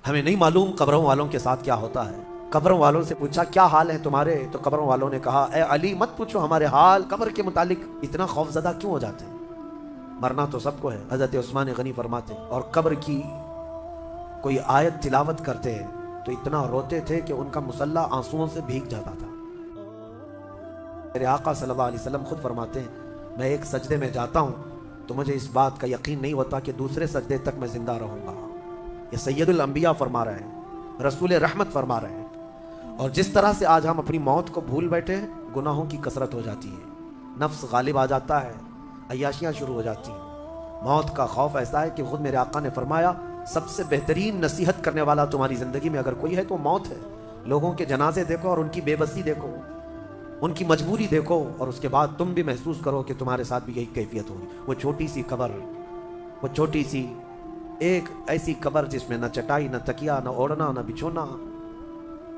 ہمیں نہیں معلوم قبروں والوں کے ساتھ کیا ہوتا ہے۔ قبروں والوں سے پوچھا کیا حال ہے تمہارے، تو قبروں والوں نے کہا اے علی مت پوچھو ہمارے حال، قبر کے متعلق اتنا خوف زدہ کیوں ہو جاتے ہیں، مرنا تو سب کو ہے۔ حضرت عثمان غنی فرماتے اور قبر کی کوئی آیت تلاوت کرتے تو اتنا روتے تھے کہ ان کا مصلی آنسوؤں سے بھیگ جاتا تھا۔ میرے آقا صلی اللہ علیہ وسلم خود فرماتے ہیں میں ایک سجدے میں جاتا ہوں تو مجھے اس بات کا یقین نہیں ہوتا کہ دوسرے سجدے تک میں زندہ رہوں گا۔ یہ سید الانبیاء فرما رہے ہیں، رسول رحمت فرما رہے ہیں۔ اور جس طرح سے آج ہم اپنی موت کو بھول بیٹھے ہیں، گناہوں کی کثرت ہو جاتی ہے، نفس غالب آ جاتا ہے، عیاشیاں شروع ہو جاتی ہیں۔ موت کا خوف ایسا ہے کہ خود میرے آقا نے فرمایا سب سے بہترین نصیحت کرنے والا تمہاری زندگی میں اگر کوئی ہے تو موت ہے۔ لوگوں کے جنازے دیکھو اور ان کی بے بسی دیکھو، ان کی مجبوری دیکھو، اور اس کے بعد تم بھی محسوس کرو کہ تمہارے ساتھ بھی یہی کیفیت ہوگی۔ وہ چھوٹی سی قبر، وہ چھوٹی سی ایک ایسی قبر جس میں نہ چٹائی، نہ تکیا، نہ اوڑھنا، نہ بچھونا،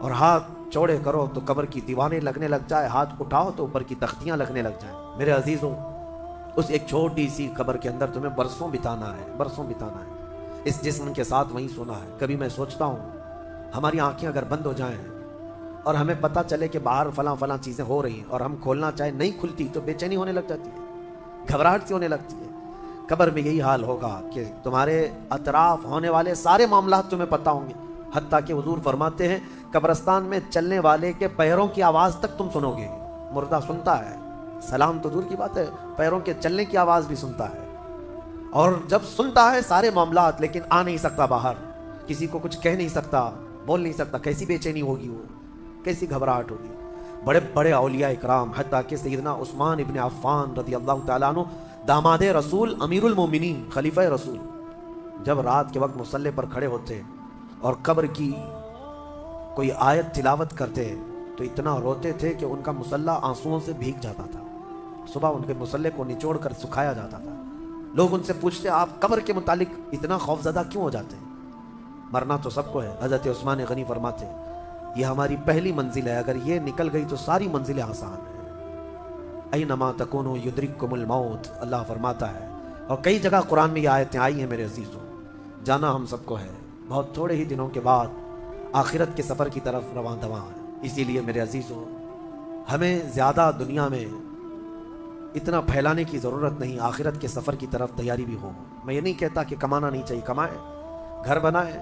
اور ہاتھ چوڑے کرو تو قبر کی دیواریں لگنے لگ جائے، ہاتھ اٹھاؤ تو اوپر کی تختیاں لگنے لگ جائیں۔ میرے عزیزوں، اس ایک چھوٹی سی قبر کے اندر تمہیں برسوں بتانا ہے، برسوں بتانا ہے، اس جسم کے ساتھ وہیں سونا ہے۔ کبھی میں سوچتا ہوں ہماری آنکھیں اگر بند ہو جائیں اور ہمیں پتہ چلے کہ باہر فلاں فلاں چیزیں ہو رہی ہیں اور ہم کھولنا چاہیں نہیں کھلتی تو بے چینی ہونے لگ جاتی ہے، گھبراہٹ سی ہونے لگتی ہے۔ قبر میں یہی حال ہوگا کہ تمہارے اطراف ہونے والے سارے معاملات تمہیں پتہ ہوں گے، حتیٰ کہ حضور فرماتے ہیں قبرستان میں چلنے والے کے پیروں کی آواز تک تم سنو گے۔ مردہ سنتا ہے، سلام تو دور کی بات ہے، پیروں کے چلنے کی آواز بھی سنتا ہے، اور جب سنتا ہے سارے معاملات لیکن آ نہیں سکتا باہر، کسی کو کچھ کہہ نہیں سکتا، بول نہیں سکتا۔ کیسی بے چینی ہوگی، وہ کیسی گھبراہٹ ہوگی۔ بڑے بڑے اولیاء اکرام حتیٰ کہ سیدنا عثمان ابن عفان رضی اللہ تعالیٰ عنہ، داماد رسول، امیر المومنین، خلیفہ رسول، جب رات کے وقت مصلی پر کھڑے ہوتے اور قبر کی کوئی آیت تلاوت کرتے تو اتنا روتے تھے کہ ان کا مصلی آنسوؤں سے بھیگ جاتا تھا۔ صبح ان کے مصلی کو نچوڑ کر سکھایا جاتا تھا۔ لوگ ان سے پوچھتے آپ قبر کے متعلق اتنا خوف زدہ کیوں ہو جاتے ہیں، مرنا تو سب کو ہے۔ حضرت عثمان غنی فرماتے یہ ہماری پہلی منزل ہے، اگر یہ نکل گئی تو ساری منزلیں آسان ہیں۔ اینما تکونوا یدرککم الموت، اللہ فرماتا ہے، اور کئی جگہ قرآن میں یہ آیتیں آئی ہیں۔ میرے عزیزوں، جانا ہم سب کو ہے، بہت تھوڑے ہی دنوں کے بعد آخرت کے سفر کی طرف رواں دواں ہے۔ اسی لیے میرے عزیزوں، ہمیں زیادہ دنیا میں اتنا پھیلانے کی ضرورت نہیں، آخرت کے سفر کی طرف تیاری بھی ہو۔ میں یہ نہیں کہتا کہ کمانا نہیں چاہیے، کمائیں، گھر بنائیں،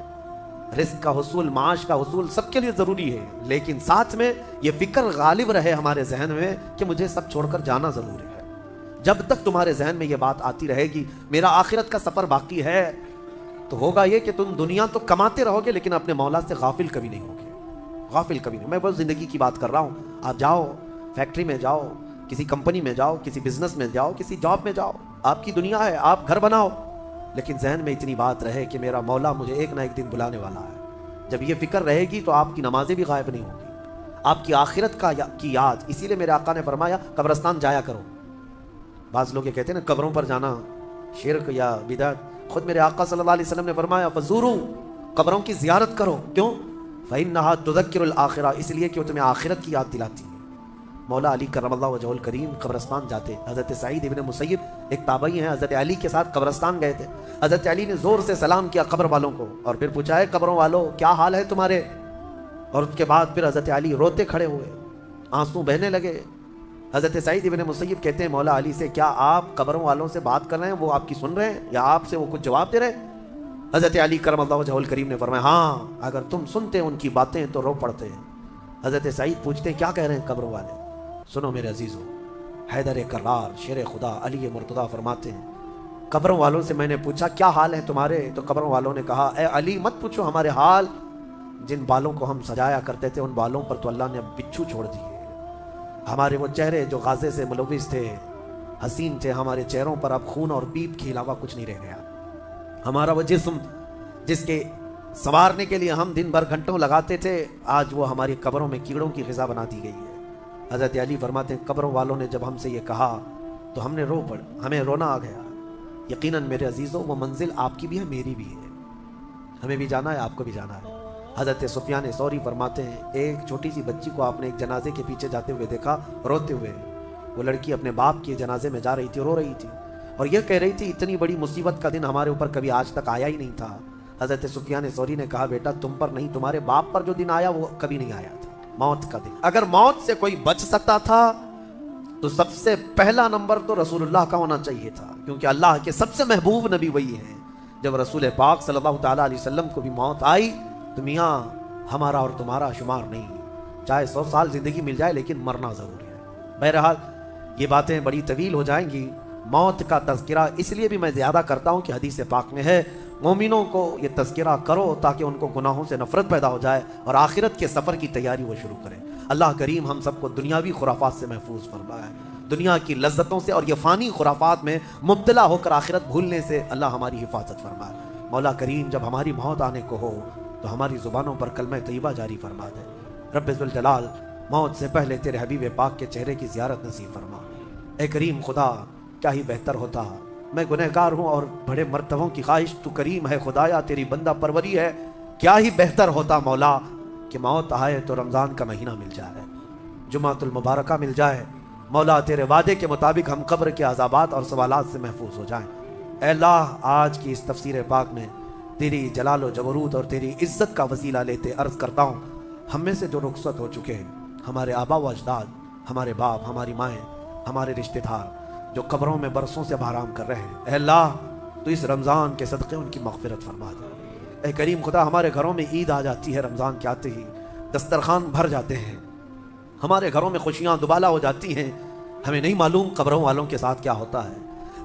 رزق کا حصول، معاش کا حصول سب کے لیے ضروری ہے، لیکن ساتھ میں یہ فکر غالب رہے ہمارے ذہن میں کہ مجھے سب چھوڑ کر جانا ضروری ہے۔ جب تک تمہارے ذہن میں یہ بات آتی رہے گی میرا آخرت کا سفر باقی ہے، تو ہوگا یہ کہ تم دنیا تو کماتے رہو گے لیکن اپنے مولا سے غافل کبھی نہیں ہوگے، غافل کبھی نہیں۔ میں بس زندگی کی بات کر رہا ہوں۔ آپ جاؤ، فیکٹری میں جاؤ، کسی کمپنی میں جاؤ، کسی بزنس میں جاؤ، کسی جاب میں جاؤ، آپ کی دنیا ہے، آپ گھر بناؤ، لیکن ذہن میں اتنی بات رہے کہ میرا مولا مجھے ایک نہ ایک دن بلانے والا ہے۔ جب یہ فکر رہے گی تو آپ کی نمازیں بھی غائب نہیں ہوں گی، آپ کی آخرت کی یاد۔ اسی لیے میرے آقا نے فرمایا قبرستان جایا کرو۔ بعض لوگ یہ کہتے ہیں نا قبروں پر جانا شرک یا بدعت، خود میرے آقا صلی اللہ علیہ وسلم نے فرمایا فزوروا، قبروں کی زیارت کرو۔ کیوں؟ فإنها تذکر الآخرہ، اس لیے کہ وہ تمہیں آخرت کی یاد دلاتی ہے۔ مولا علی کرم اللہ وجہہ الکریم قبرستان جاتے، حضرت سعید ابن مسیب ایک تابعی ہیں، حضرت علی کے ساتھ قبرستان گئے تھے۔ حضرت علی نے زور سے سلام کیا قبر والوں کو اور پھر پوچھا ہے قبروں والوں کیا حال ہے تمہارے، اور اس کے بعد پھر حضرت علی روتے کھڑے ہوئے، آنسو بہنے لگے۔ حضرت سعید ابن مسیب کہتے ہیں مولا علی سے کیا آپ قبروں والوں سے بات کر رہے ہیں، وہ آپ کی سن رہے ہیں یا آپ سے وہ کچھ جواب دے رہے ہیں؟ حضرت علی کرم اللہ وجہہ الکریم نے فرمایا ہاں، اگر تم سنتے ان کی باتیں تو رو پڑتے ہیں۔ حضرت سعید پوچھتے ہیں کیا کہہ رہے ہیں قبروں والے؟ سنو میرے عزیزوں، حیدر کرار شیر خدا علی مرتضیٰ فرماتے ہیں قبروں والوں سے میں نے پوچھا کیا حال ہے تمہارے، تو قبروں والوں نے کہا اے علی مت پوچھو ہمارے حال، جن بالوں کو ہم سجایا کرتے تھے ان بالوں پر تو اللہ نے بچھو چھوڑ دیے، ہمارے وہ چہرے جو غازے سے ملوث تھے، حسین تھے، ہمارے چہروں پر اب خون اور پیپ کے علاوہ کچھ نہیں رہ گیا، ہمارا وہ جسم جس کے سنوارنے کے لیے ہم دن بھر گھنٹوں لگاتے تھے آج وہ ہماری قبروں میں کیڑوں کی غذا بنا دی گئی ہے۔ حضرت علی فرماتے ہیں قبروں والوں نے جب ہم سے یہ کہا تو ہم نے ہمیں رونا آ گیا۔ یقیناً میرے عزیزوں وہ منزل آپ کی بھی ہے، میری بھی ہے، ہمیں بھی جانا ہے، آپ کو بھی جانا ہے۔ حضرت سفیان ثوری فرماتے ہیں ایک چھوٹی سی بچی کو آپ نے ایک جنازے کے پیچھے جاتے ہوئے دیکھا روتے ہوئے، وہ لڑکی اپنے باپ کے جنازے میں جا رہی تھی، رو رہی تھی اور یہ کہہ رہی تھی اتنی بڑی مصیبت کا دن ہمارے اوپر کبھی آج تک آیا ہی نہیں تھا، حضرت سفیان ثوری نے کہا بیٹا تم پر نہیں تمہارے باپ پر جو دن آیا وہ کبھی نہیں آیا تھا، موت کا دن۔ اگر موت سے کوئی بچ سکتا تھا تو سب سے پہلا نمبر تو رسول اللہ کا ہونا چاہیے تھا، کیونکہ اللہ کے سب سے محبوب نبی وہی ہیں۔ جب رسول پاک صلی اللہ تعالیٰ علیہ وسلم کو بھی موت آئی تو میاں ہمارا اور تمہارا شمار نہیں، چاہے 100 سال زندگی مل جائے لیکن مرنا ضروری ہے۔ بہرحال یہ باتیں بڑی طویل ہو جائیں گی، موت کا تذکرہ اس لیے بھی میں زیادہ کرتا ہوں کہ حدیث پاک میں ہے مومنوں کو یہ تذکرہ کرو تاکہ ان کو گناہوں سے نفرت پیدا ہو جائے اور آخرت کے سفر کی تیاری وہ شروع کریں۔ اللہ کریم ہم سب کو دنیاوی خرافات سے محفوظ فرمائے، دنیا کی لذتوں سے اور یہ فانی خرافات میں مبتلا ہو کر آخرت بھولنے سے اللہ ہماری حفاظت فرمائے۔ مولا کریم جب ہماری موت آنے کو ہو تو ہماری زبانوں پر کلمہ طیبہ جاری فرما دے۔ رب ذوالجلال موت سے پہلے تیرے حبیب پاک کے چہرے کی زیارت نصیب فرما۔ اے کریم خدا کیا ہی بہتر ہوتا، میں گنہگار ہوں اور بڑے مرتبوں کی خواہش، تو کریم ہے خدایا تیری بندہ پروری ہے، کیا ہی بہتر ہوتا مولا کہ موت آئے تو رمضان کا مہینہ مل جائے، جمعۃ المبارکہ مل جائے، مولا تیرے وعدے کے مطابق ہم قبر کے عذابات اور سوالات سے محفوظ ہو جائیں۔ اے اللہ آج کی اس تفسیر پاک میں تیری جلال و جبروت اور تیری عزت کا وسیلہ لیتے عرض کرتا ہوں، ہم میں سے جو رخصت ہو چکے ہیں، ہمارے آبا و اجداد، ہمارے باپ، ہماری مائیں، ہمارے رشتہ دار جو قبروں میں برسوں سے آرام کر رہے ہیں، اے اللہ تو اس رمضان کے صدقے ان کی مغفرت فرما دے۔ اے کریم خدا ہمارے گھروں میں عید آ جاتی ہے، رمضان کے آتے ہی دسترخوان بھر جاتے ہیں، ہمارے گھروں میں خوشیاں دوبالا ہو جاتی ہیں، ہمیں نہیں معلوم قبروں والوں کے ساتھ کیا ہوتا ہے،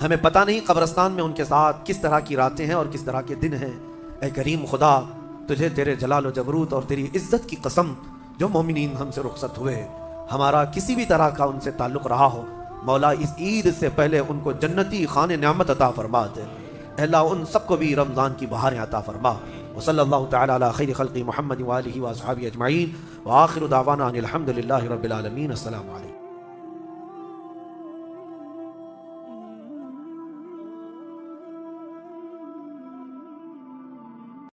ہمیں پتہ نہیں قبرستان میں ان کے ساتھ کس طرح کی راتیں ہیں اور کس طرح کے دن ہیں۔ اے کریم خدا تجھے تیرے جلال و جبروت اور تیری عزت کی قسم، جو مومنین ہم سے رخصت ہوئے، ہمارا کسی بھی طرح کا ان سے تعلق رہا ہو، مولا اس عید سے پہلے ان کو جنتی خان نعمت عطا فرما دے۔ اے اللہ ان سب کو بھی رمضان کی بہاریں عطا فرما۔ وصلی اللہ تعالی علی خیر خلق محمد وآلہ واصحابہ اجمعین، وآخر دعوانا ان الحمد للہ رب العالمین۔ السلام علیکم۔